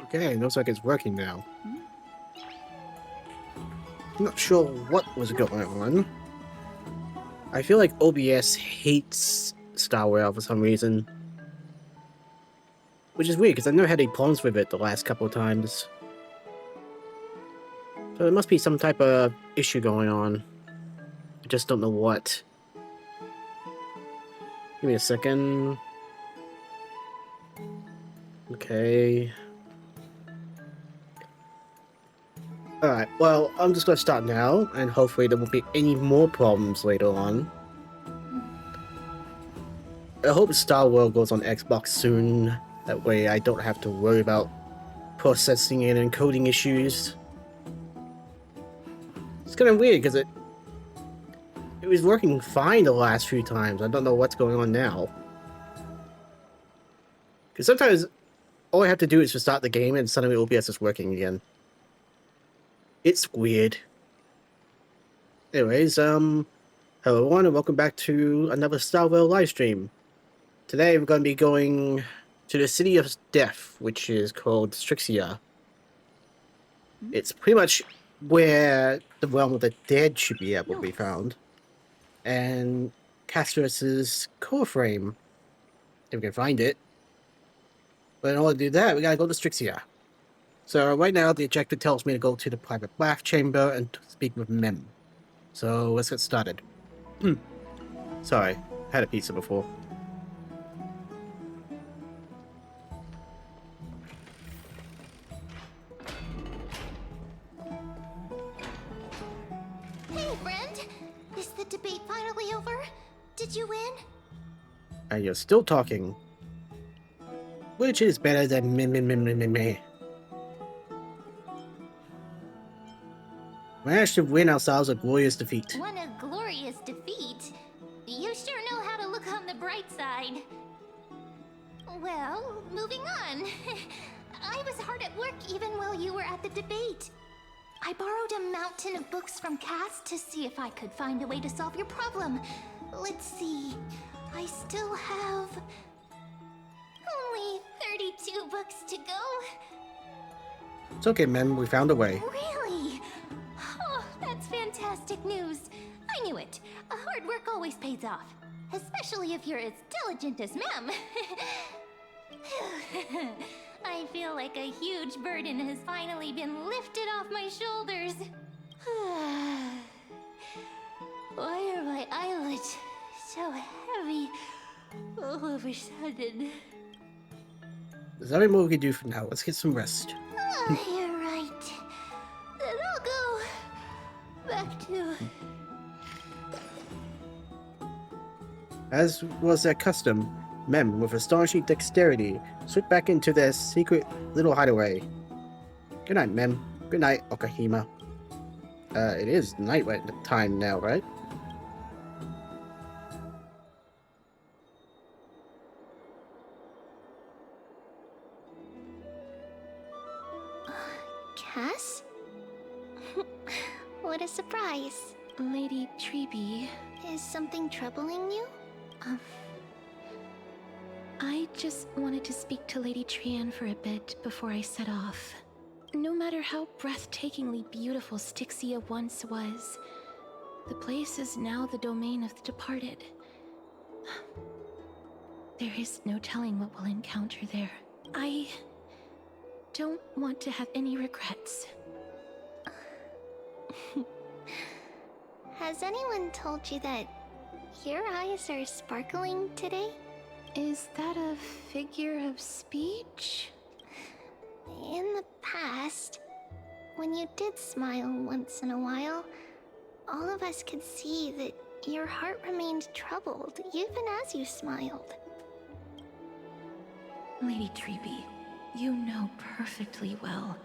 Okay, looks like it's working now. I'm not sure what was going on. I feel like OBS hates Starwell for some reason. Which is weird, because I've never had any problems with it the last couple of times. So there must be some type of issue going on. I just don't know what. Give me a second. Okay. Alright, well, I'm just gonna start now, and hopefully there won't be any more problems later on. I hope Star World goes on Xbox soon. That way I don't have to worry about processing and encoding issues. It's kind of weird, because it was working fine the last few times. I don't know what's going on now. Because sometimes all I have to do is just start the game and suddenly OBS is working again. It's weird. Anyways, hello everyone and welcome back to another Starwell livestream. Today we're going to be going to the City of Death, which is called Strixia. It's pretty much where the realm of the dead should be able to be found. And Castorus's core frame, if we can find it. But in order to do that, we gotta go to Strixia. So right now, the objective tells me to go to the private bath chamber and to speak with Mem. So let's get started. Sorry, had a pizza before. Hey, friend! Is the debate finally over? Did you win? And you're still talking. Which is better than me. Managed to win ourselves a glorious defeat. Won a glorious defeat? You sure know how to look on the bright side. Well, moving on. I was hard at work even while you were at the debate. I borrowed a mountain of books from Cass to see if I could find a way to solve your problem. Let's see. I still have only 32 books to go. It's okay, Mem, we found a way. Really? Oh, that's fantastic news. I knew it. Hard work always pays off. Especially if you're as diligent as Mem. I feel like a huge burden has finally been lifted off my shoulders. Why are my eyelids so heavy all of a sudden? There's nothing more we can do for now. Let's get some rest. You're right. Then I'll go back to... As was their custom, Mem, with astonishing dexterity, slipped back into their secret little hideaway. Good night, Mem. Good night, Okahima. It is night time now, right? Cass? What a surprise. Lady Treeby, Is something troubling you? I just wanted to speak to Lady Trian for a bit before I set off. No matter how breathtakingly beautiful Styxia once was, the place is now the domain of the departed. There is no telling what we'll encounter there. I don't want to have any regrets. Has anyone told you that your eyes are sparkling today? Is that a figure of speech? In the past, when you did smile once in a while, all of us could see that your heart remained troubled even as you smiled. Lady Treeby, you know perfectly well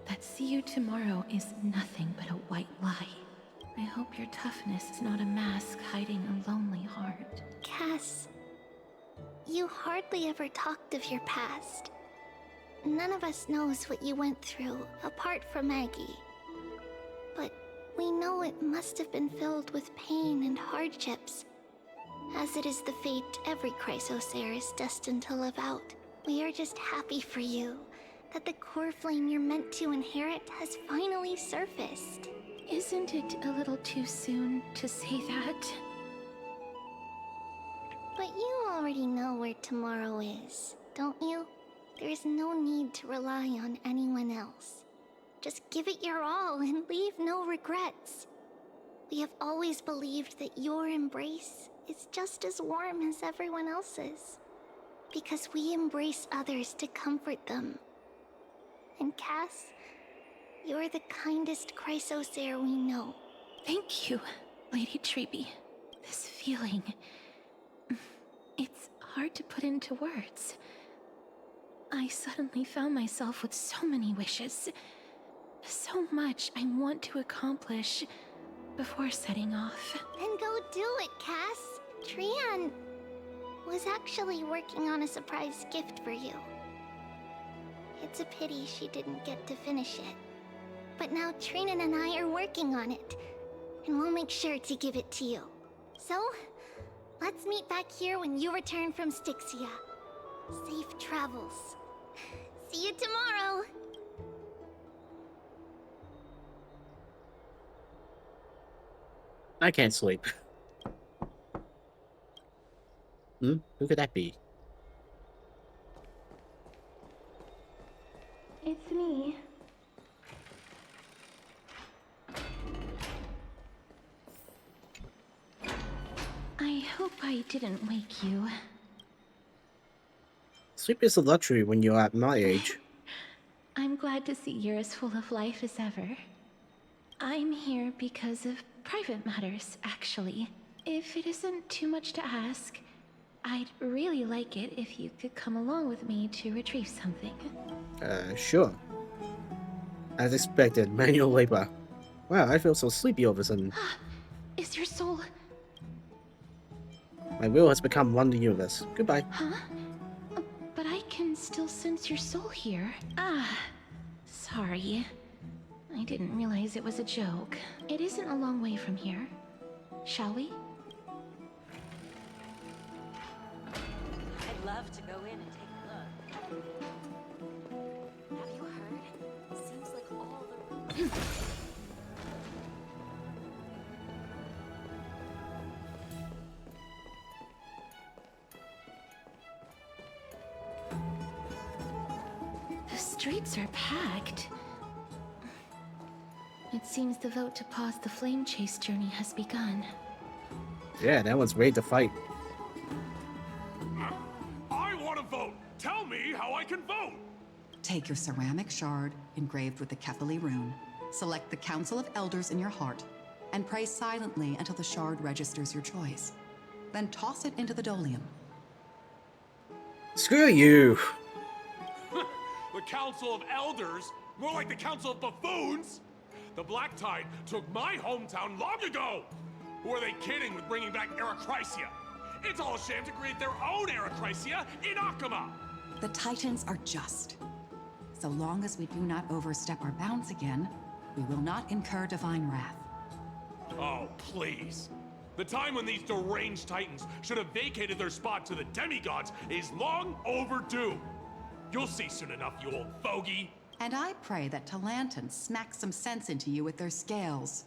that see you tomorrow is nothing but a white lie. I hope your toughness is not a mask hiding a lonely heart. Cass, you hardly ever talked of your past. None of us knows what you went through, apart from Maggie. But we know it must have been filled with pain and hardships, as it is the fate every Chrysosaur is destined to live out. We are just happy for you, that the core flame you're meant to inherit has finally surfaced. Isn't it a little too soon to say that? But you already know where tomorrow is, don't you? There is no need to rely on anyone else. Just give it your all and leave no regrets. We have always believed that your embrace is just as warm as everyone else's. Because we embrace others to comfort them. And Cass, you're the kindest Chrysosaur we know. Thank you, Lady Treeby. This feeling... it's hard to put into words. I suddenly found myself with so many wishes. So much I want to accomplish before setting off. Then go do it, Cass. Trian was actually working on a surprise gift for you. It's a pity she didn't get to finish it. But now Trinan and I are working on it, and we'll make sure to give it to you. So, let's meet back here when you return from Styxia. Safe travels. See you tomorrow! I can't sleep. Who could that be? It's me. I hope I didn't wake you. Sleep is a luxury when you're at my age. I'm glad to see you're as full of life as ever. I'm here because of private matters, actually. If it isn't too much to ask, I'd really like it if you could come along with me to retrieve something. Sure. As expected, manual labor. Wow, I feel so sleepy all of a sudden. Is your soul... My will has become one with the universe. Goodbye. Huh? But I can still sense your soul here. Sorry. I didn't realize it was a joke. It isn't a long way from here. Shall we? I'd love to go in and take a look. Have you heard? Seems like all the... The streets are packed. It seems the vote to pause the flame chase journey has begun. Yeah, that one's ready to fight. I want to vote! Tell me how I can vote! Take your ceramic shard engraved with the Kefali rune, select the Council of Elders in your heart, and pray silently until the shard registers your choice. Then toss it into the Dolium. Screw you! The Council of Elders? More like the Council of Buffoons! The Black Tide took my hometown long ago! Who are they kidding with bringing back Erechrysia? It's all a sham to create their own Erechrysia in Akama! The Titans are just. So long as we do not overstep our bounds again, we will not incur divine wrath. Oh, please. The time when these deranged Titans should have vacated their spot to the demigods is long overdue. You'll see soon enough, you old fogey. And I pray that Talanton smacks some sense into you with their scales.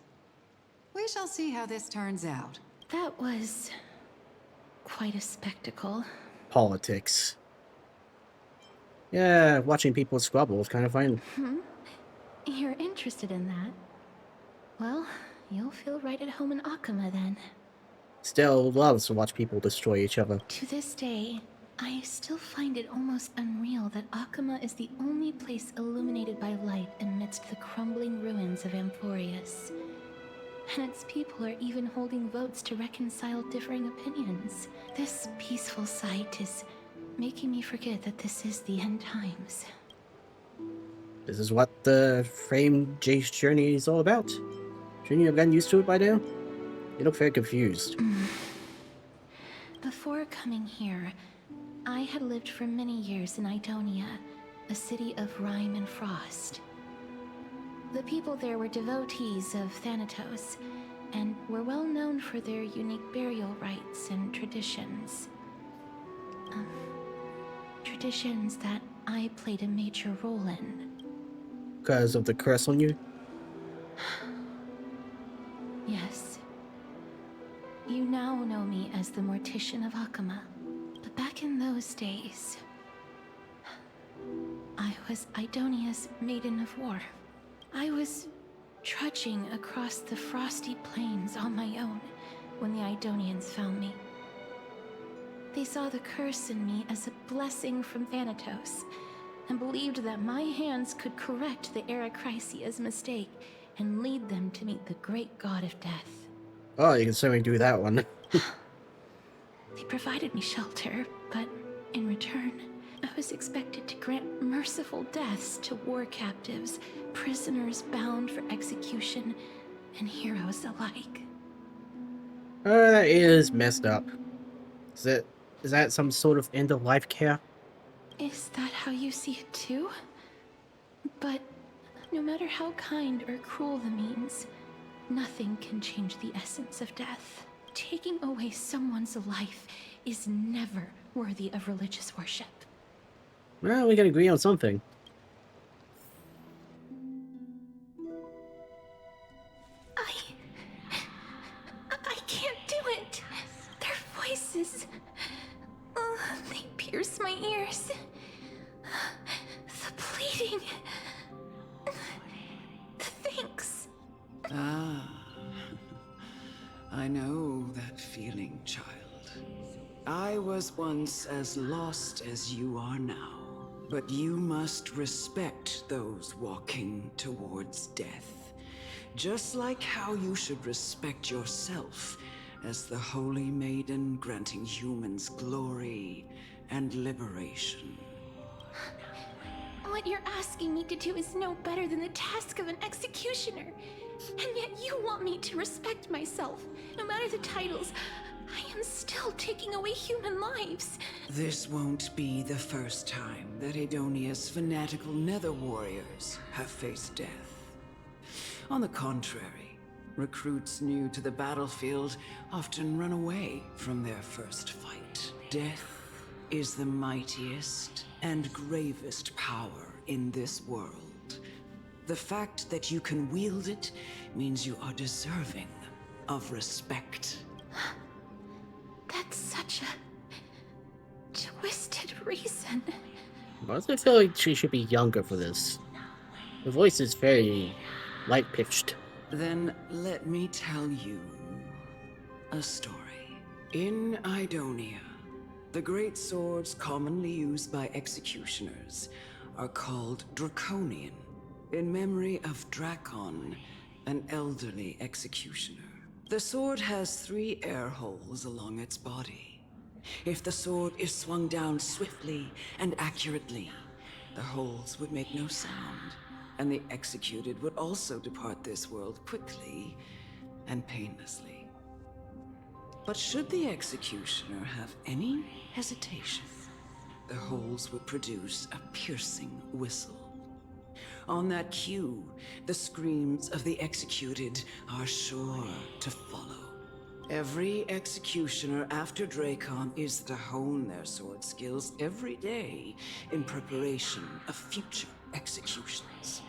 We shall see how this turns out. That was... quite a spectacle. Politics. Yeah, watching people squabble is kind of fun. You're interested in that? Well, you'll feel right at home in Akama then. Still loves to watch people destroy each other. To this day, I still find it almost unreal that Akama is the only place illuminated by light amidst the crumbling ruins of Amphorius. And its people are even holding votes to reconcile differing opinions. This peaceful sight is making me forget that this is the end times. This is what the Frame Jace journey is all about. Shouldn't you have gotten used to it by now? You look very confused. Before coming here, I had lived for many years in Idonia, a city of rime and frost. The people there were devotees of Thanatos, and were well known for their unique burial rites and traditions. Traditions that I played a major role in. Because of the curse on you? Yes. You now know me as the Mortician of Hakama. But back in those days, I was Idonia's Maiden of War. I was trudging across the frosty plains on my own when the Idonians found me. They saw the curse in me as a blessing from Thanatos, and believed that my hands could correct the Erechrysia's mistake and lead them to meet the great god of death. Oh, you can certainly do that one. They provided me shelter, but in return, I was expected to grant merciful deaths to war captives, prisoners bound for execution, and heroes alike. That is messed up. Is that some sort of end of life care? Is that how you see it too? But no matter how kind or cruel the means, nothing can change the essence of death. Taking away someone's life is never worthy of religious worship. Well, we can agree on something. I can't do it. Their voices, they pierce my ears. The pleading, the thanks. Ah, I know that feeling, child. I was once as lost as you are now, but you must respect those walking towards death, just like how you should respect yourself as the Holy Maiden granting humans glory and liberation. What you're asking me to do is no better than the task of an executioner. And yet you want me to respect myself. No matter the titles, I am still taking away human lives. This won't be the first time that Edonia's fanatical nether warriors have faced death. On the contrary, recruits new to the battlefield often run away from their first fight. Death is the mightiest and gravest power in this world. The fact that you can wield it means you are deserving of respect. That's such a twisted reason. I also feel like she should be younger for this. The voice is very light-pitched. Then let me tell you a story. In Idonia, the great swords commonly used by executioners are called Draconian, in memory of Drakon, an elderly executioner. The sword has 3 air holes along its body. If the sword is swung down swiftly and accurately, the holes would make no sound, and the executed would also depart this world quickly and painlessly. But should the executioner have any hesitation, the holes would produce a piercing whistle. On that cue, the screams of the executed are sure to follow. Every executioner after Drakon is to hone their sword skills every day in preparation of future executions.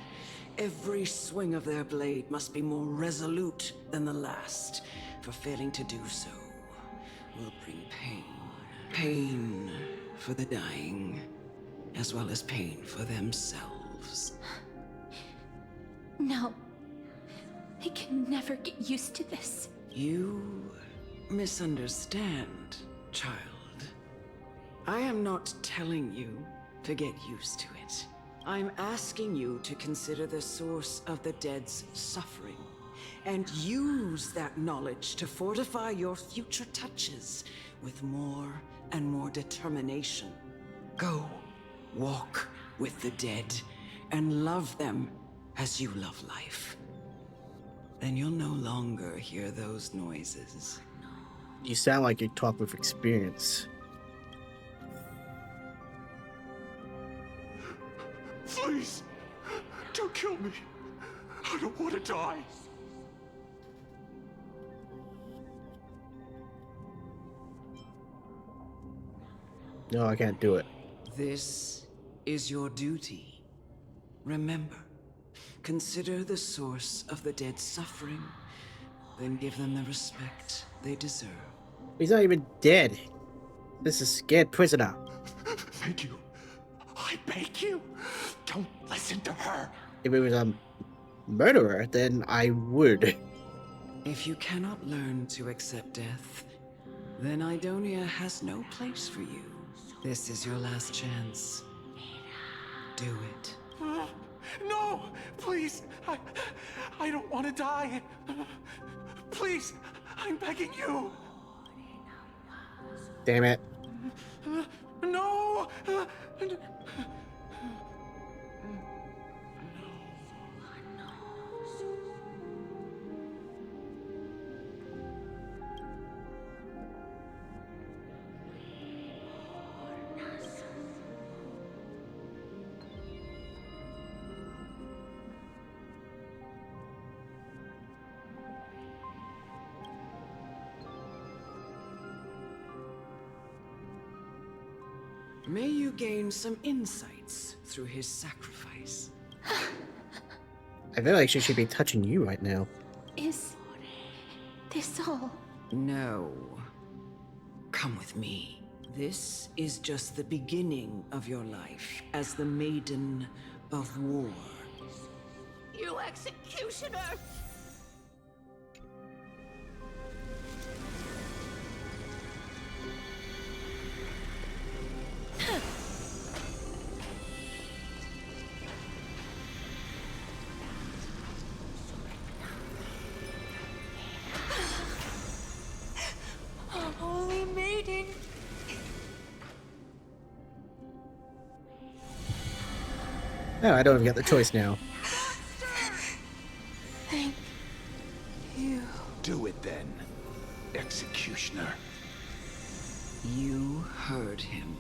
Every swing of their blade must be more resolute than the last, for failing to do so will bring pain. Pain for the dying, as well as pain for themselves. No. I can never get used to this. You misunderstand, child. I am not telling you to get used to it. I'm asking you to consider the source of the dead's suffering, and use that knowledge to fortify your future touches with more and more determination. Go, walk with the dead, and love them as you love life. Then you'll no longer hear those noises. You sound like you talk with experience. Please, don't kill me. I don't want to die. No, I can't do it. This is your duty. Remember, consider the source of the dead's suffering, then give them the respect they deserve. He's not even dead. This is a scared prisoner. Thank you. I beg you. Don't listen to her. If it was a murderer, then I would. If you cannot learn to accept death, then Idonia has no place for you. This is your last chance. Do it. No, please. I don't want to die. Please, I'm begging you. Damn it. No. May you gain some insights through his sacrifice. I feel like she should be touching you right now. Is this all? No. Come with me. This is just the beginning of your life as the Maiden of War. You executioner! Holy maiden! Oh, I don't even got the choice now. Thank you. Do it then, executioner. You heard him.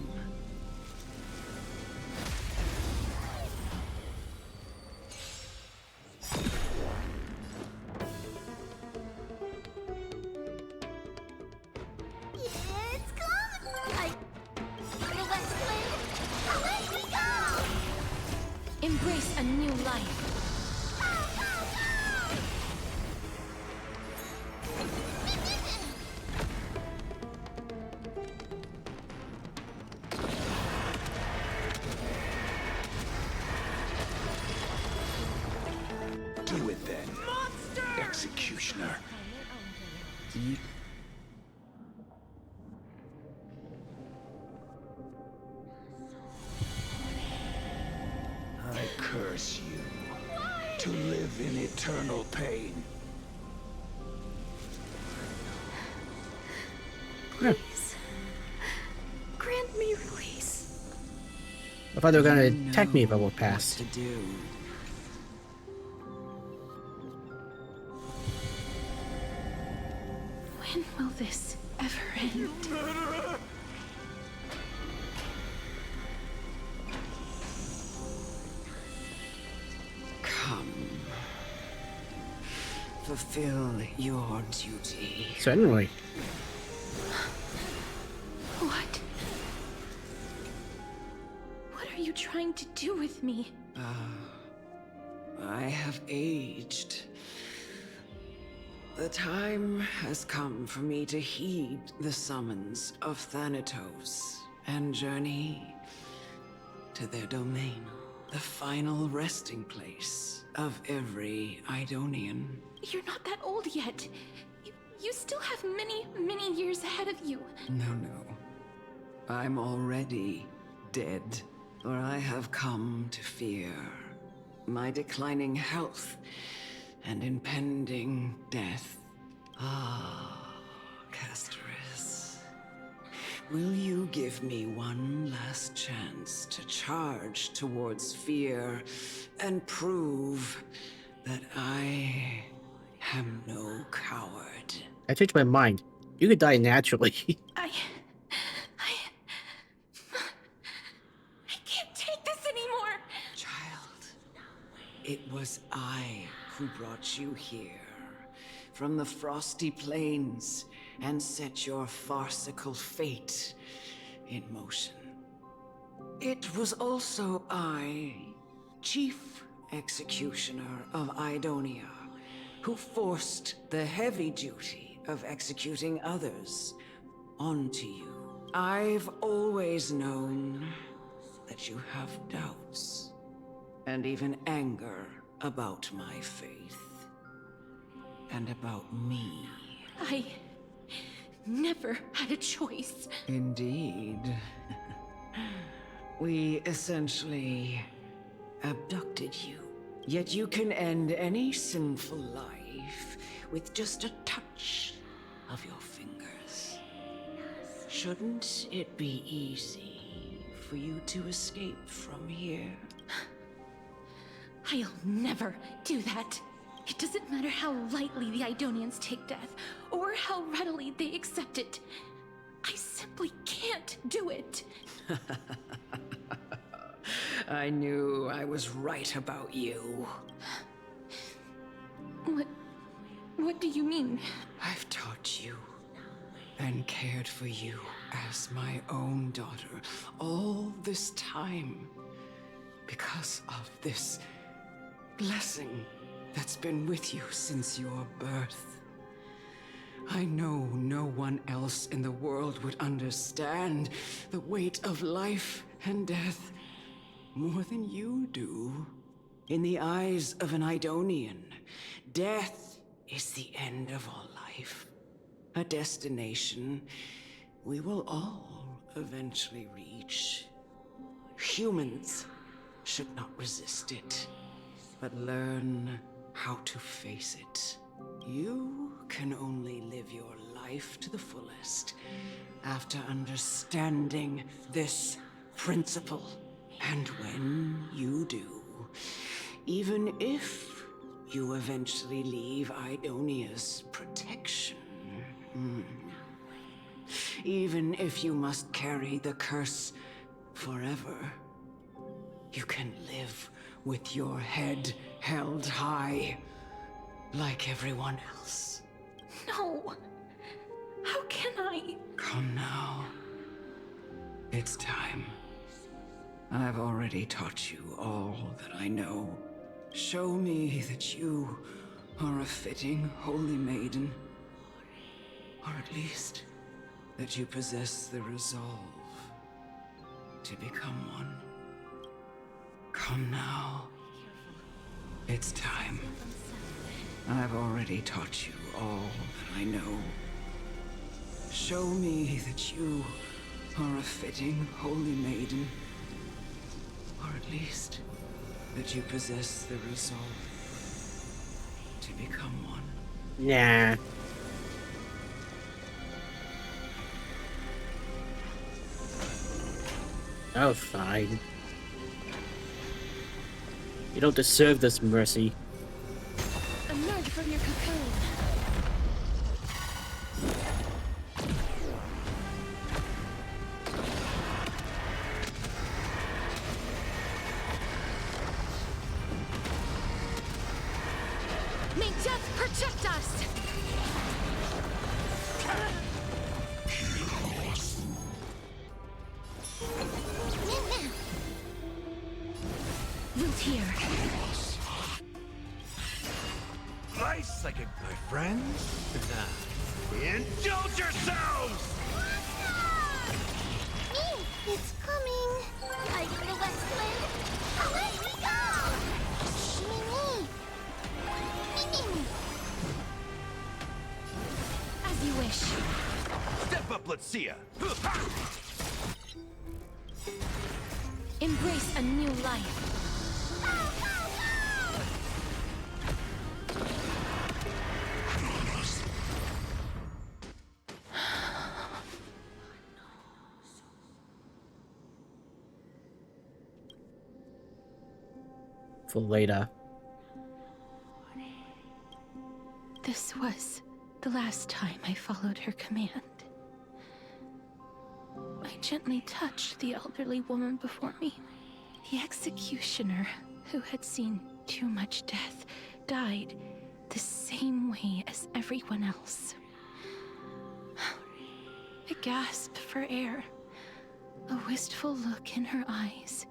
It's gone! Let's play! Let me go! Embrace a new life. Do it then, executioner. I curse you to live in eternal pain. Please. Grant me release. I thought they were gonna You attack me if I know walked past. what to do. When will this ever end? Come. Fulfill your duty. Certainly. What? What are you trying to do with me? I have aged. The time has come for me to heed the summons of Thanatos and journey to their domain, the final resting place of every Idonian. You're not that old yet. You still have many, many years ahead of you. No. I'm already dead, for I have come to fear my declining health and impending death. Ah, Castoris. Will you give me one last chance to charge towards fear and prove that I am no coward? I changed my mind. You could die naturally. I can't take this anymore. Child, it was I who brought you here from the frosty plains and set your farcical fate in motion. It was also I, Chief Executioner of Idonia, who forced the heavy duty of executing others onto you. I've always known that you have doubts and even anger about my faith and about me. I never had a choice. Indeed. We essentially abducted you. Yet you can end any sinful life with just a touch of your fingers. Shouldn't it be easy for you to escape from here? I'll never do that. It doesn't matter how lightly the Idonians take death, or how readily they accept it. I simply can't do it. I knew I was right about you. What do you mean? I've taught you and cared for you as my own daughter all this time because of this blessing that's been with you since your birth. I know no one else in the world would understand the weight of life and death more than you do. In the eyes of an Idonian, death is the end of all life. A destination we will all eventually reach. Humans should not resist it, but learn how to face it. You can only live your life to the fullest after understanding this principle. And when you do, even if you eventually leave Idonia's protection, even if you must carry the curse forever, you can live with your head held high, like everyone else. No. How can I? Come now. It's time. I've already taught you all that I know. Show me that you are a fitting holy maiden. Or at least, that you possess the resolve to become one. Come now. It's time. I've already taught you all that I know. Show me that you are a fitting holy maiden. Or at least, that you possess the resolve to become one. Nah. Oh, fine. You don't deserve this mercy. Emerge from your cocoon. May death protect us! Root here. Nice second, my friends. Indulge yourselves! It's coming! Light in the west wind! Away we go! Shimmy! Mimi! As you wish. Step up, let's see ya. Embrace a new life. For later. This was the last time I followed her command. I gently touched the elderly woman before me. The executioner, who had seen too much death, died the same way as everyone else. I gasped for air, a wistful look in her eyes,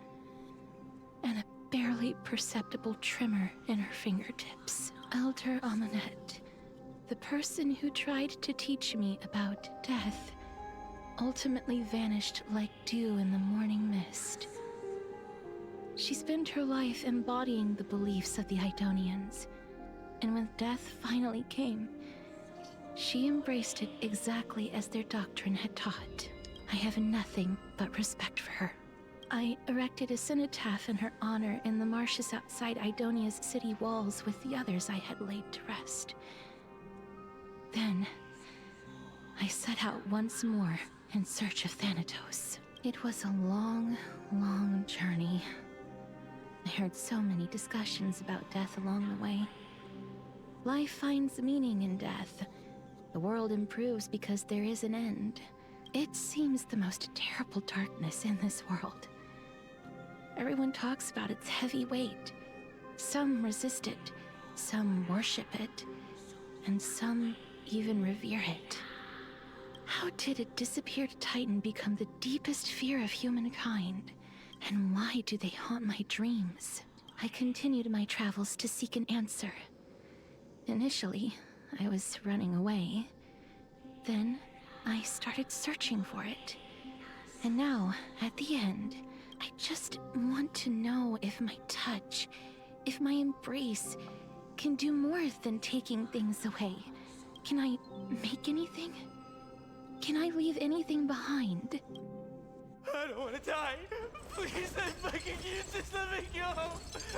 and a barely perceptible tremor in her fingertips. Elder Amunet, the person who tried to teach me about death, ultimately vanished like dew in the morning mist. She spent her life embodying the beliefs of the Idonians, and when death finally came, she embraced it exactly as their doctrine had taught. I have nothing but respect for her. I erected a cenotaph in her honor in the marshes outside Idonia's city walls with the others I had laid to rest. Then, I set out once more in search of Thanatos. It was a long, long journey. I heard so many discussions about death along the way. Life finds meaning in death. The world improves because there is an end. It seems the most terrible darkness in this world. Everyone talks about its heavy weight. Some resist it, some worship it, and some even revere it. How did a disappeared titan become the deepest fear of humankind? And why do they haunt my dreams? I continued my travels to seek an answer. Initially, I was running away. Then, I started searching for it. And now, at the end, I just want to know if my touch, if my embrace, can do more than taking things away. Can I make anything? Can I leave anything behind? I don't want to die. Please, I'm begging you, just let me go.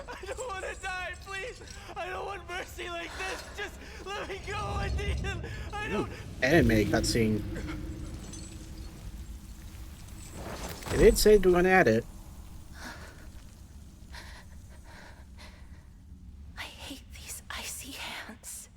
I don't want to die, please. I don't want mercy like this. Just let me go. I need him. I don't. Anime cutscene. They did say they're gonna add it. I hate these icy hands.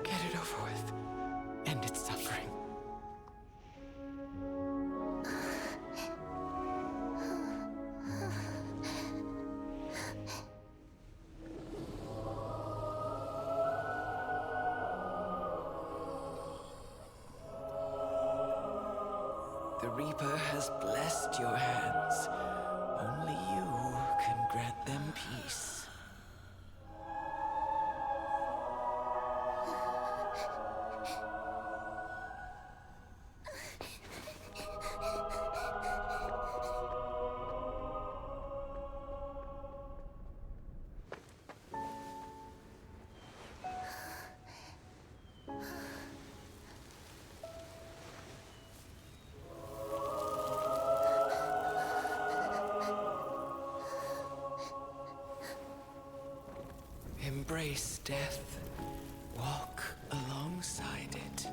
Get it over with. End its suffering. The Reaper has blessed your hands. Only you can grant them peace. Embrace death. Walk alongside it.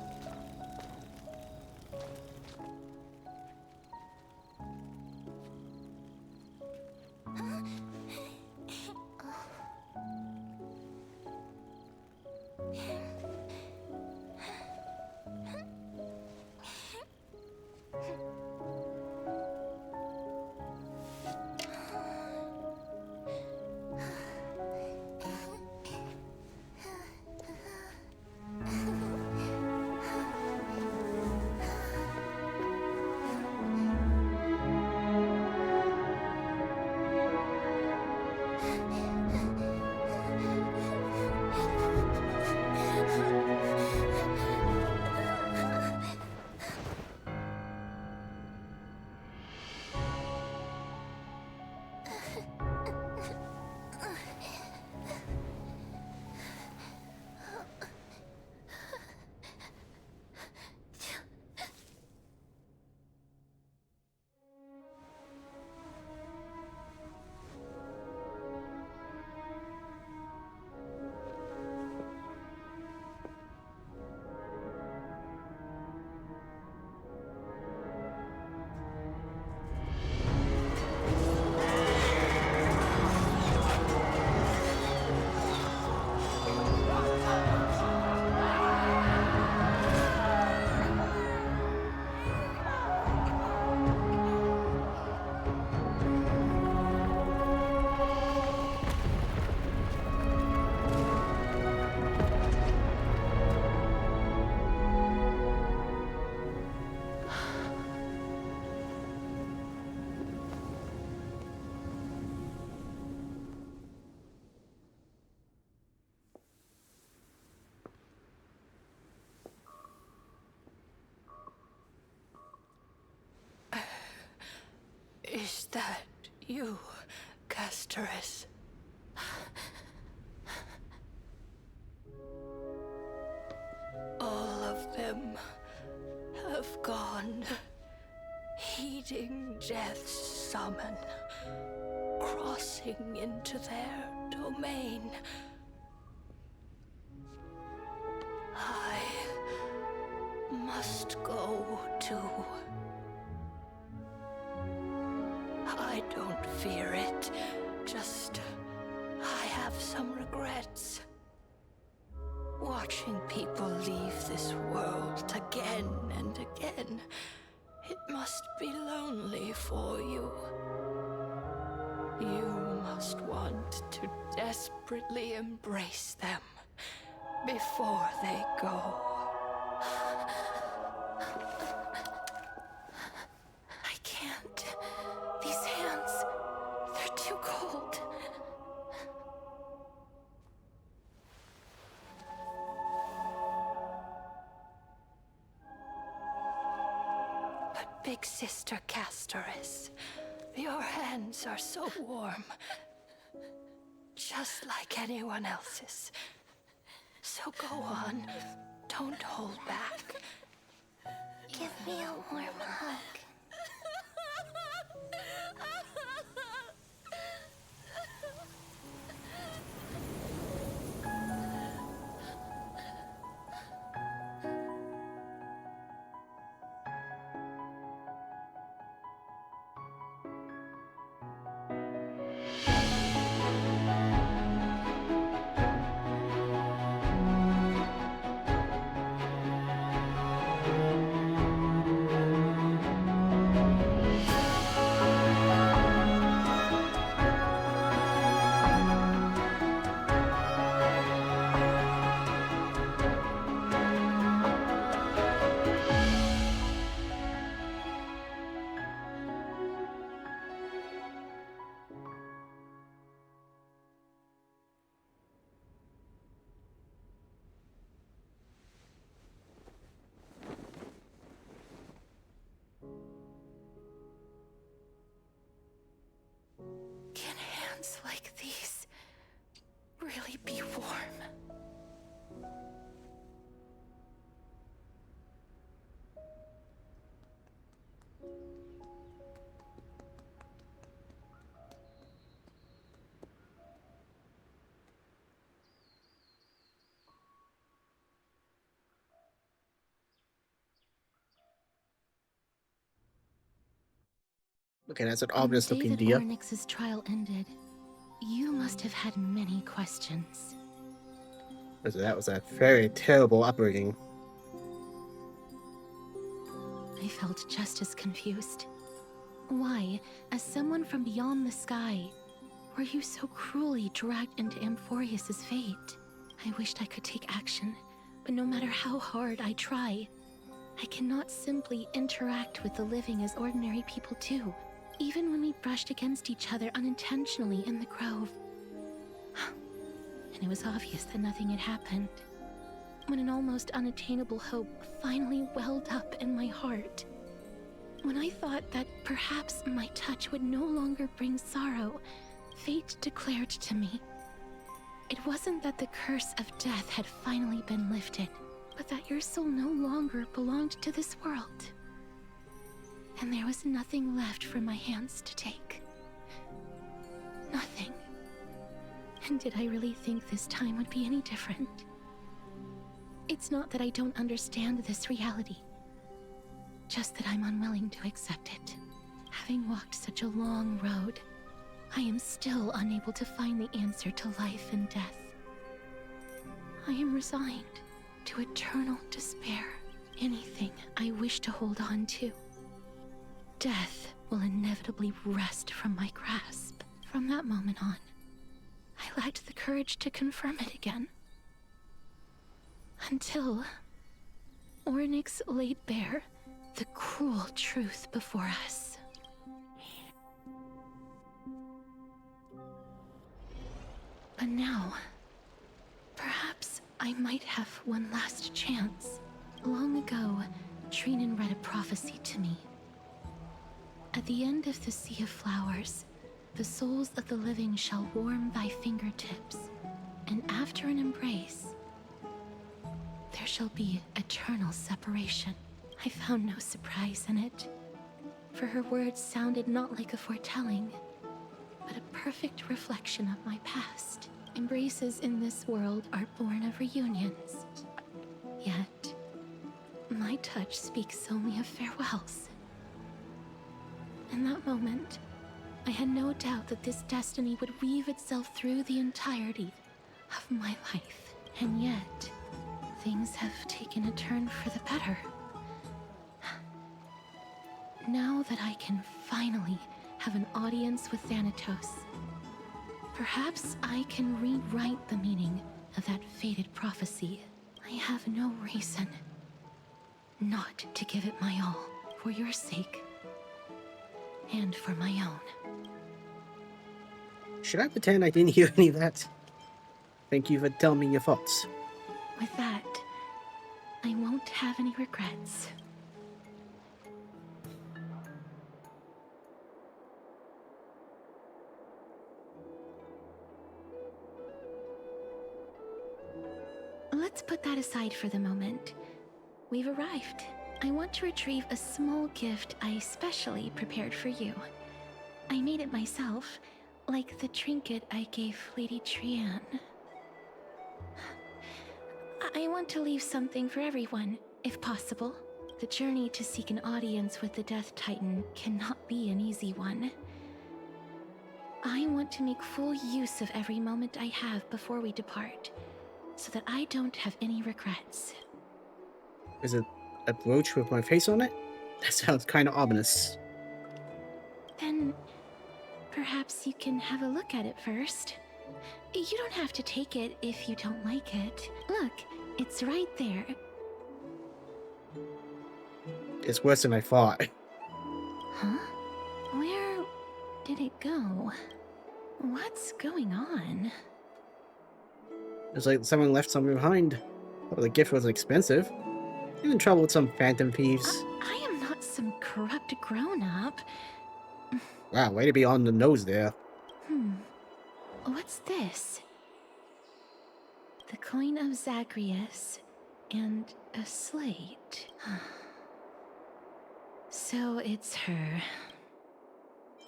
Is that you, Castoris? All of them have gone, heeding death's summon, crossing into their domain. I must go too. I don't fear it, just I have some regrets. Watching people leave this world again and again, it must be lonely for you. You must want to desperately embrace them before they go. I can't. These hands, they're too cold. But Big Sister Castoris, your hands are so warm. Just like anyone else's. So go on. Don't hold back. Give me a warm hug. Can hands like these really be warm? Okay, that's an On the ominous day looking that deer. Ornyx's trial ended, you must have had many questions. So that was a very terrible upbringing. I felt just as confused. Why, as someone from beyond the sky, were you so cruelly dragged into Amphorius's fate? I wished I could take action, but no matter how hard I try, I cannot simply interact with the living as ordinary people do, even when we brushed against each other unintentionally in the grove. And it was obvious that nothing had happened. When an almost unattainable hope finally welled up in my heart. When I thought that perhaps my touch would no longer bring sorrow, fate declared to me. It wasn't that the curse of death had finally been lifted, but that your soul no longer belonged to this world. And there was nothing left for my hands to take. Nothing. And did I really think this time would be any different? It's not that I don't understand this reality. Just that I'm unwilling to accept it. Having walked such a long road, I am still unable to find the answer to life and death. I am resigned to eternal despair. Anything I wish to hold on to, death will inevitably wrest from my grasp. From that moment on, I lacked the courage to confirm it again. Until Ornyx laid bare the cruel truth before us. But now, perhaps I might have one last chance. Long ago, Trinan read a prophecy to me. At the end of the sea of flowers, the souls of the living shall warm thy fingertips, and after an embrace, there shall be eternal separation. I found no surprise in it, for her words sounded not like a foretelling, but a perfect reflection of my past. Embraces in this world are born of reunions, yet my touch speaks only of farewells. In that moment, I had no doubt that this destiny would weave itself through the entirety of my life. And yet, things have taken a turn for the better. Now that I can finally have an audience with Thanatos, perhaps I can rewrite the meaning of that fated prophecy. I have no reason not to give it my all, for your sake, and for my own. Should I pretend I didn't hear any of that? Thank you for telling me your thoughts. With that, I won't have any regrets. Let's put that aside for the moment. We've arrived. I want to retrieve a small gift I specially prepared for you. I made it myself, like the trinket I gave Lady Trian. I want to leave something for everyone, if possible. The journey to seek an audience with the Death Titan cannot be an easy one. I want to make full use of every moment I have before we depart, so that I don't have any regrets. Is it a brooch with my face on it? That sounds kind of ominous. Then, perhaps you can have a look at it first. You don't have to take it if you don't like it. Look, it's right there. It's worse than I thought. Huh? Where did it go? What's going on? It's like someone left something behind. Well, the gift was expensive. You're in trouble with some phantom thieves. I am not some corrupt grown-up. Wow, way to be on the nose there. What's this? The coin of Zagreus and a slate. So it's her.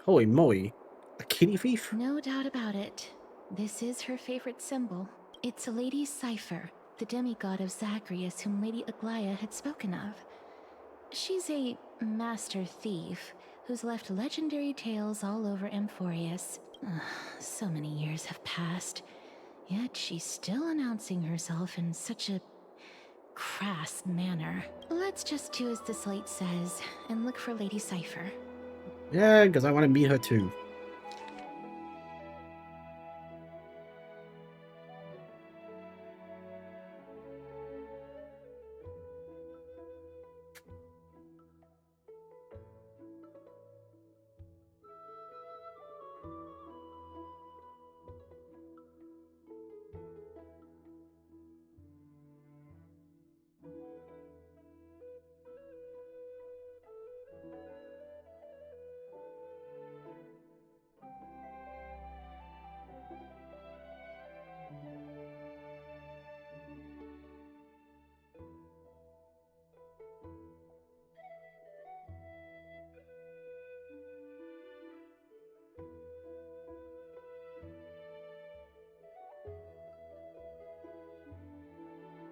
Holy moly. A kitty thief? No doubt about it. This is her favorite symbol. It's Lady Cypher, the demigod of Zagreus whom Lady Aglaia had spoken of. She's a master thief who's left legendary tales all over Amphorius. So many years have passed, yet she's still announcing herself in such a crass manner. Let's just do as the slate says and look for Lady Cypher. Yeah, because I want to meet her too.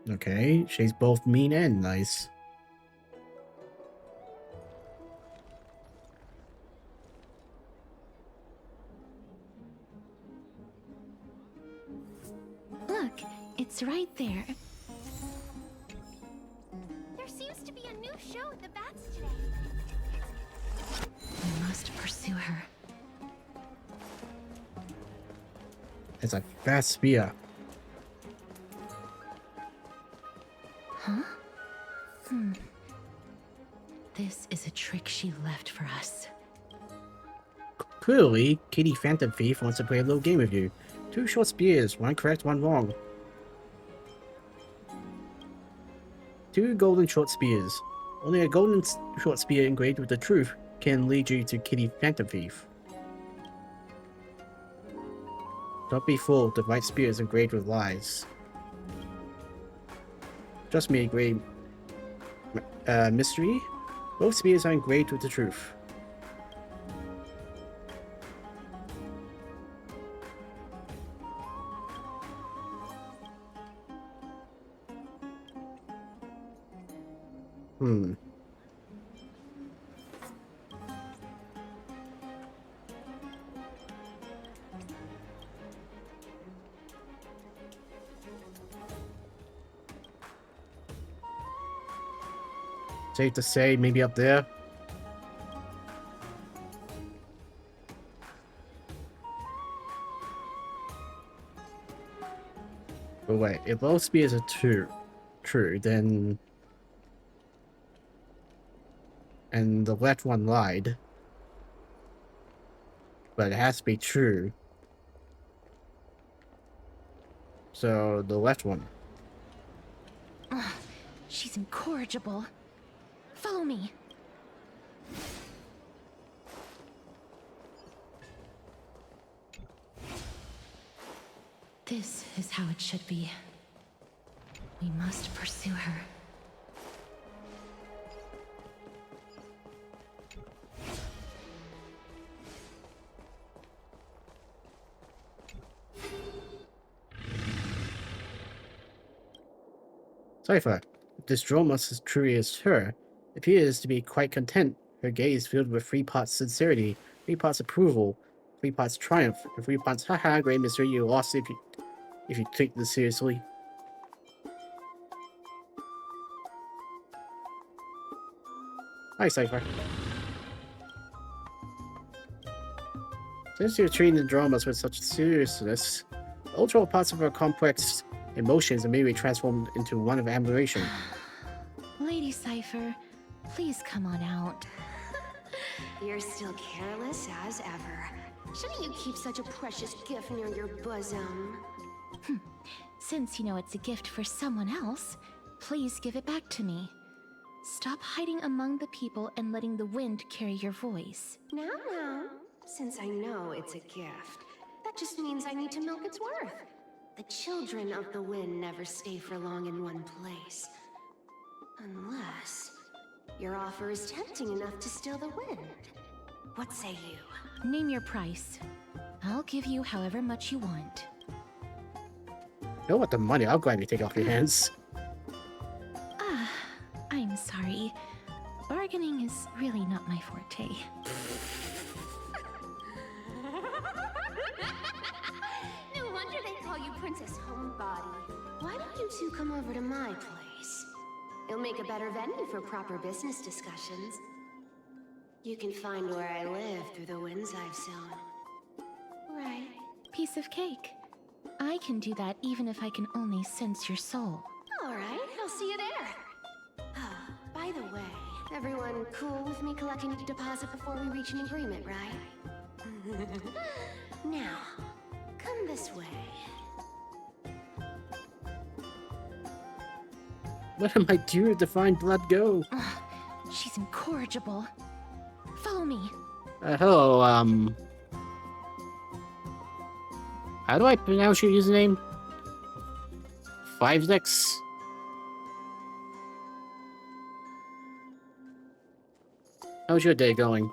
Okay, she's both mean and nice. Look, it's right there. There seems to be a new show at the Bats today. We must pursue her. It's a fast spear. Huh? This is a trick she left for us. Clearly, Kitty Phantom Thief wants to play a little game with you. 2 short spears, 1 correct, 1 wrong. 2 golden short spears. Only a golden short spear engraved with the truth can lead you to Kitty Phantom Thief. Don't be fooled, the right spear is engraved with lies. Trust me, great mystery. Both spears are engraved with the truth. Hmm. Safe to say, maybe up there. But wait, if both spears are true, then... And the left one lied. But it has to be true. So, the left one. Ugh, she's incorrigible. Follow me. This is how it should be. We must pursue her. Cypher, if this drone must as truly as her, appears to be quite content, her gaze filled with 3 parts sincerity, 3 parts approval, 3 parts triumph, and 3 parts haha, great mystery, you lost if you take this seriously. Hi, Cypher. Since you're treating the dramas with such seriousness, the ultra parts of our complex emotions are maybe transformed into one of admiration. Lady Cypher, please come on out. You're still careless as ever. Shouldn't you keep such a precious gift near your bosom? Since you know it's a gift for someone else, please give it back to me. Stop hiding among the people and letting the wind carry your voice. Now, since I know it's a gift, that just means I need to milk its worth. The children of the wind never stay for long in one place. Unless your offer is tempting enough to steal the wind. What say you? Name your price. I'll give you however much you want. You know what, the money I'll gladly take off your hands. I'm sorry. Bargaining is really not my forte. No wonder they call you Princess Homebody. Why don't you two come over to my place? It'll make a better venue for proper business discussions. You can find where I live through the winds I've sown. Right. Piece of cake. I can do that even if I can only sense your soul. Alright, I'll see you there. By the way, everyone cool with me collecting a deposit before we reach an agreement, right? Now, come this way. What am I doing to find blood go? She's incorrigible. Follow me. Hello, how do I pronounce your username? 5X? How's your day going?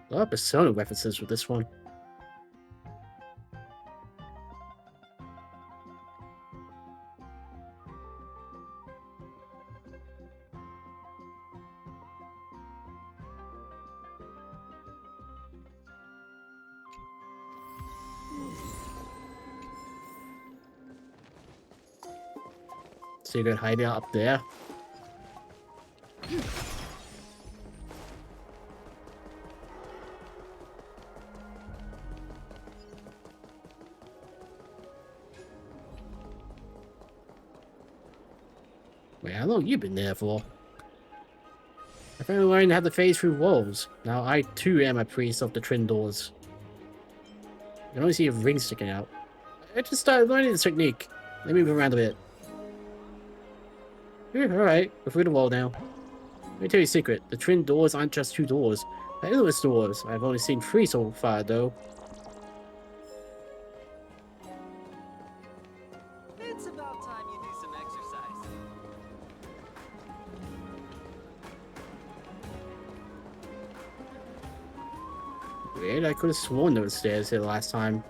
A lot of Persona references with this one. So you could hide out up there. Wait, how How long you been there for? I finally learned how to phase through walls. Now I too am a priest of the twin doors. You can only see a ring sticking out. I just started learning this technique. Let me move around a bit. Alright, we're through the wall now. Let me tell you a secret. The twin doors aren't just two doors. They're endless doors. I've only seen 3 so far, though. It's about time you do some exercise. Weird, I could have sworn there were stairs here last time.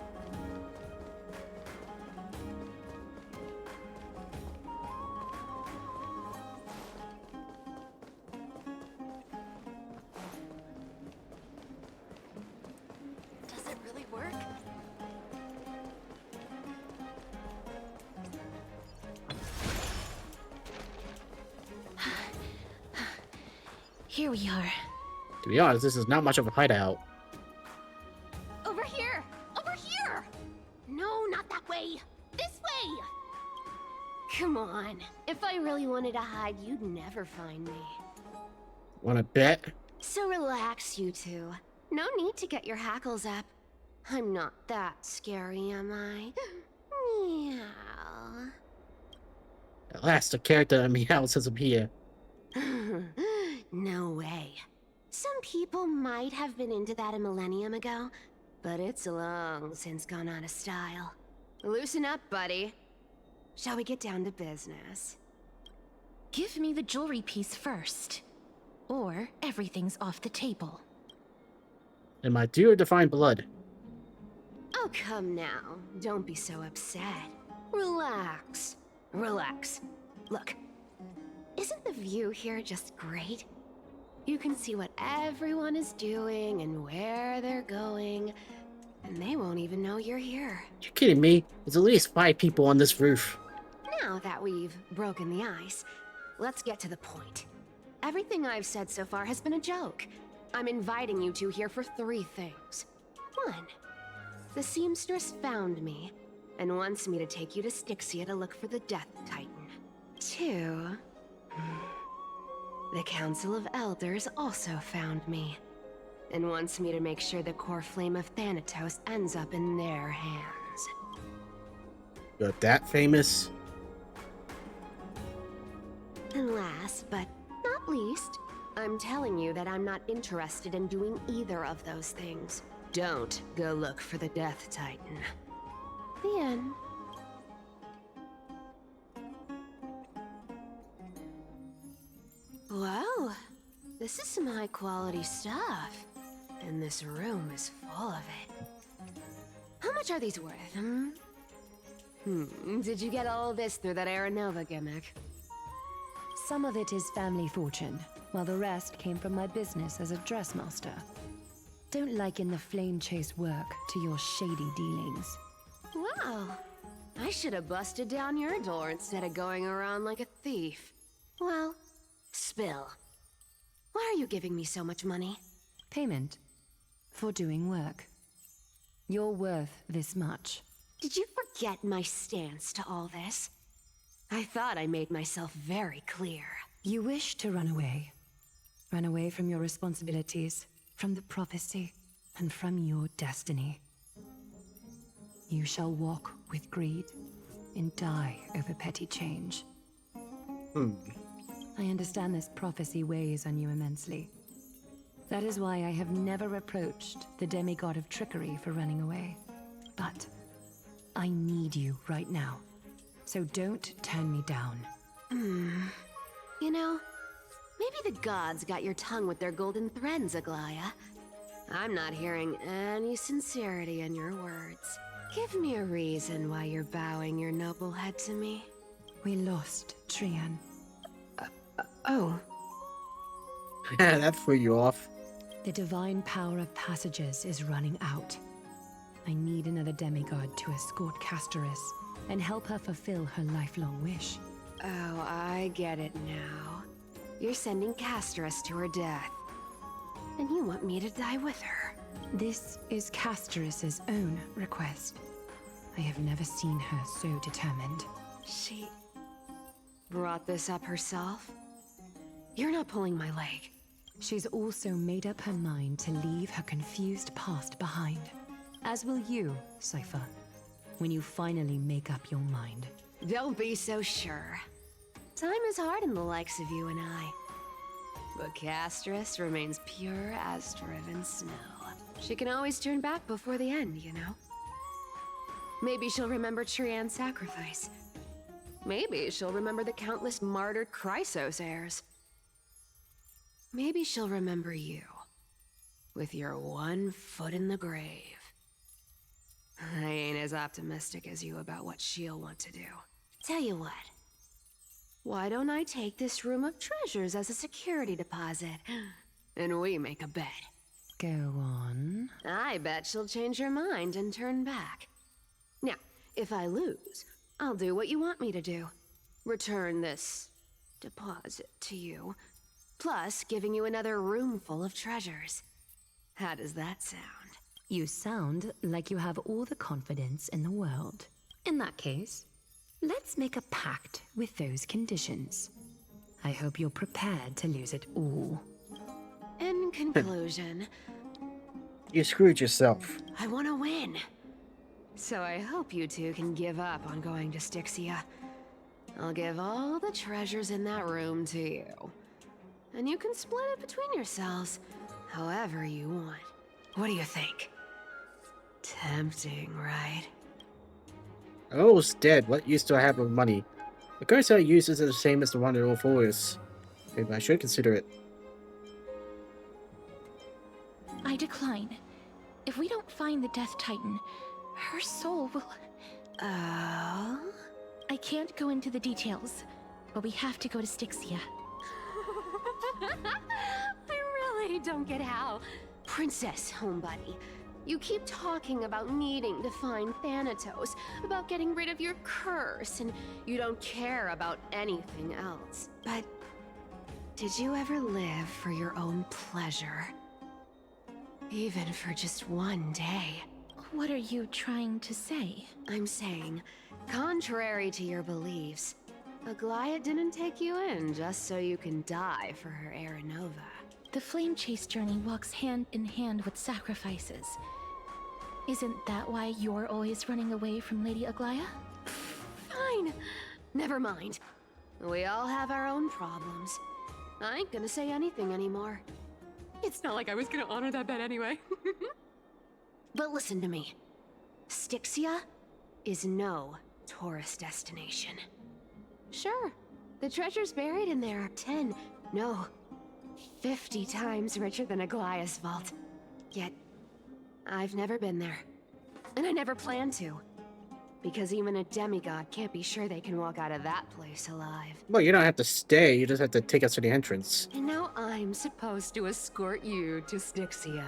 Does it really work? Here we are. To be honest, this is not much of a hideout. Over here! Over here! No, not that way! This way! Come on. If I really wanted to hide, you'd never find me. Wanna bet? So relax, you two. No need to get your hackles up. I'm not that scary, am I? Meow. At last, a character that meows has appeared. No way. Some people might have been into that a millennium ago, but it's long since gone out of style. Loosen up, buddy. Shall we get down to business? Give me the jewelry piece first. Or everything's off the table. And my dear divine blood. Oh, come now. Don't be so upset. Relax. Relax. Look, isn't the view here just great? You can see what everyone is doing and where they're going, and they won't even know you're here. You kidding me? There's at least 5 people on this roof. Now that we've broken the ice, let's get to the point. Everything I've said so far has been a joke. I'm inviting you two here for 3 things. 1, the seamstress found me and wants me to take you to Styxia to look for the Death Titan. 2, the Council of Elders also found me and wants me to make sure the core flame of Thanatos ends up in their hands. You're that famous? And last, but not least, I'm telling you that I'm not interested in doing either of those things. Don't go look for the Death Titan. The end. Well, this is some high-quality stuff. And this room is full of it. How much are these worth, Did you get all this through that Aranova gimmick? Some of it is family fortune, while the rest came from my business as a dressmaster. Don't liken the flame chase work to your shady dealings. Wow. I should have busted down your door instead of going around like a thief. Well, spill. Why are you giving me so much money? Payment for doing work. You're worth this much. Did you forget my stance to all this? I thought I made myself very clear. You wish to run away. Run away from your responsibilities, from the prophecy, and from your destiny. You shall walk with greed and die over petty change. I understand this prophecy weighs on you immensely. That is why I have never reproached the demigod of trickery for running away. But I need you right now. So don't turn me down. You know, maybe the gods got your tongue with their golden threads, Aglaya. I'm not hearing any sincerity in your words. Give me a reason why you're bowing your noble head to me. We lost Trian. Oh. That threw you off. The divine power of passages is running out. I need another demigod to escort Castoris and help her fulfill her lifelong wish. Oh, I get it now. You're sending Castoris to her death. And you want me to die with her. This is Castoris's own request. I have never seen her so determined. brought this up herself? You're not pulling my leg. She's also made up her mind to leave her confused past behind. As will you, Cypher, when you finally make up your mind. Don't be so sure. Time is hard in the likes of you and I. But Castris remains pure as driven snow. She can always turn back before the end, you know? Maybe she'll remember Trian's sacrifice. Maybe she'll remember the countless martyred Chrysos heirs. Maybe she'll remember you, with your one foot in the grave. I ain't as optimistic as you about what she'll want to do. Tell you what. Why don't I take this room of treasures as a security deposit, and we make a bet? Go on. I bet she'll change her mind and turn back. Now, if I lose, I'll do what you want me to do. Return this deposit to you, plus giving you another room full of treasures. How does that sound? You sound like you have all the confidence in the world. In that case, let's make a pact with those conditions. I hope you're prepared to lose it all. In conclusion, You screwed yourself. I want to win. So I hope you two can give up on going to Styxia. I'll give all the treasures in that room to you. And you can split it between yourselves, however you want. What do you think? Tempting, right? I'm almost dead. What use do I have of money? The currency I use isn't the same as the one in all fours. Maybe I should consider it. I decline. If we don't find the Death Titan, her soul will... Oh? I can't go into the details, but we have to go to Styxia. I really don't get how. Princess, homebuddy, you keep talking about needing to find Thanatos, about getting rid of your curse, and you don't care about anything else. But did you ever live for your own pleasure? Even for just one day? What are you trying to say? I'm saying, contrary to your beliefs, Aglaia didn't take you in just so you can die for her Aranova. The flame chase journey walks hand in hand with sacrifices. Isn't that why you're always running away from Lady Aglaia? Fine. Never mind. We all have our own problems. I ain't gonna say anything anymore. It's not like I was gonna honor that bet anyway. But listen to me. Styxia is no tourist destination. Sure, the treasures buried in there are 10, no, 50 times richer than Aglaia's vault. Yet, I've never been there. And I never plan to. Because even a demigod can't be sure they can walk out of that place alive. Well, you don't have to stay. You just have to take us to the entrance. And now I'm supposed to escort you to Styxia.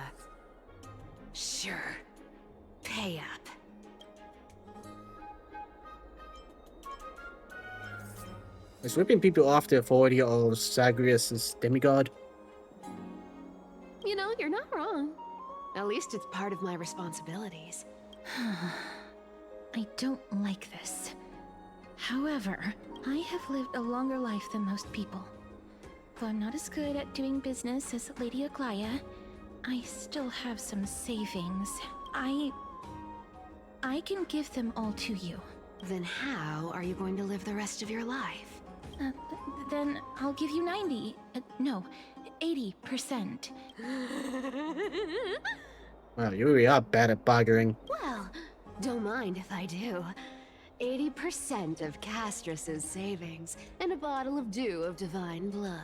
Sure. Pay up. Is ripping people off the authority of Zagreus' demigod? You know, you're not wrong. At least it's part of my responsibilities. I don't like this. However, I have lived a longer life than most people. Though I'm not as good at doing business as Lady Aglaia, I still have some savings. I can give them all to you. Then how are you going to live the rest of your life? Then I'll give you 90. No, 80%. Wow, you really are bad at bargaining. Well, don't mind if I do. 80% of Castris's savings and a bottle of dew of divine blood.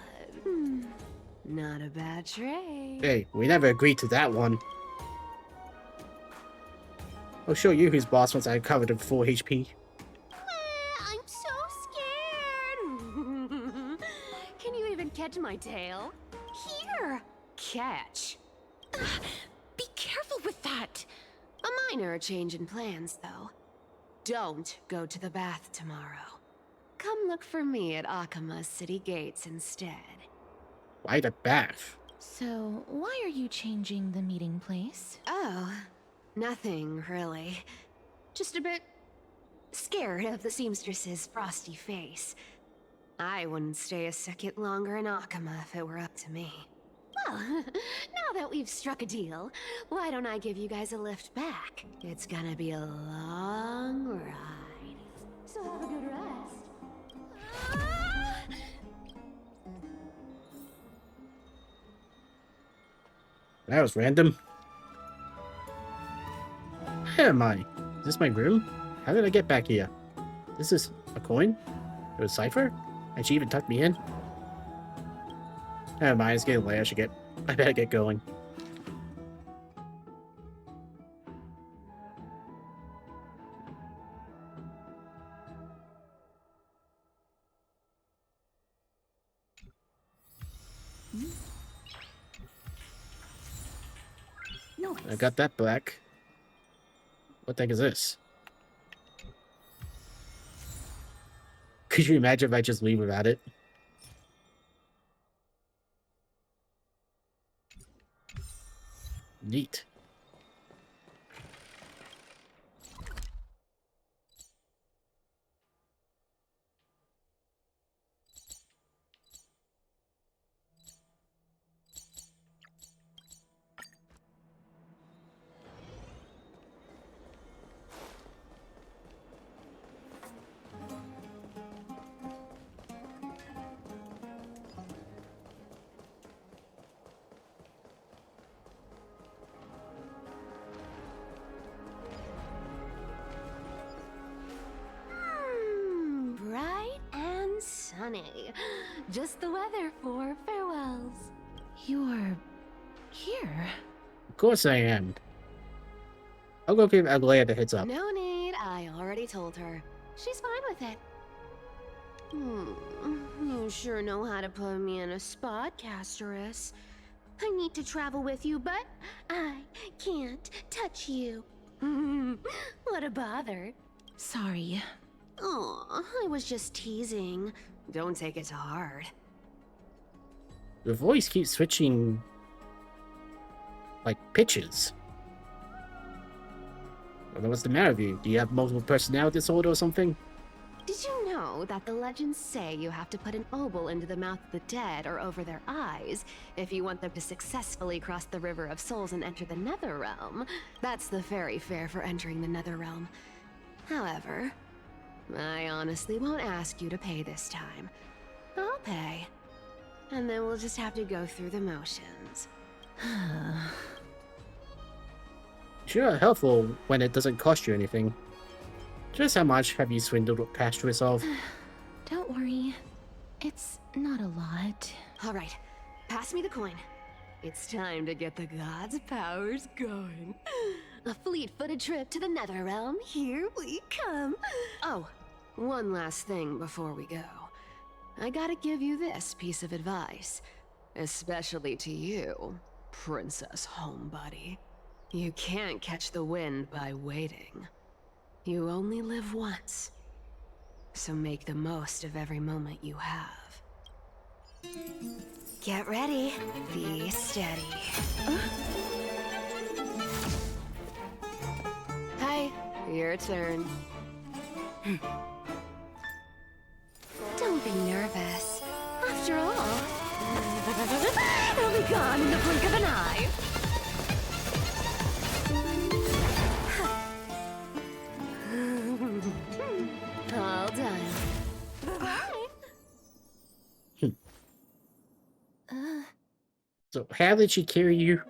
Not a bad trade. Hey, we never agreed to that one. I'll show you who's boss once I covered him full HP. I'm so scared. Can you even catch my tail? Here. Catch. Be careful with that! A minor change in plans, though. Don't go to the bath tomorrow. Come look for me at Akama's city gates instead. Why the bath? So, why are you changing the meeting place? Oh, nothing really. Just a bit scared of the seamstress's frosty face. I wouldn't stay a second longer in Akama if it were up to me. Well, now that we've struck a deal, why don't I give you guys a lift back? It's gonna be a long ride. So have a good rest. That was random. Where am I? Is this my room? How did I get back here? This is a coin? It was Cypher? And she even tucked me in? Never mind, it's getting late. I better get going. I got that black. What the heck is this? Could you imagine if I just leave without it? Neat. Bright and sunny. Just the weather for farewells. You're here. Of course I am. I'll go give Aglaya the heads up. No need, I already told her. She's fine with it. You sure know how to put me in a spot, Casterus. I need to travel with you, but I can't touch you. What a bother. Sorry. Aw, I was just teasing. Don't take it to heart. Your voice keeps switching... like, pitches. What's the matter with you? Do you have multiple personality disorder or something? Did you know that the legends say you have to put an obol into the mouth of the dead or over their eyes if you want them to successfully cross the River of Souls and enter the Nether Realm? That's the fairy fare for entering the Nether Realm. However, I honestly won't ask you to pay this time. I'll pay. And then we'll just have to go through the motions. Sure, helpful when it doesn't cost you anything. Just how much have you swindled Casterus of? Don't worry. It's not a lot. All right, pass me the coin. It's time to get the gods' powers going. A fleet-footed trip to the Nether Realm. Here we come. Oh, one last thing before we go. I gotta give you this piece of advice. Especially to you, Princess Homebody. You can't catch the wind by waiting. You only live once. So make the most of every moment you have. Get ready. Be steady. Hi, your turn. Don't be nervous. After all, it'll be gone in the blink of an eye. All done. Bye-bye. So how did she carry you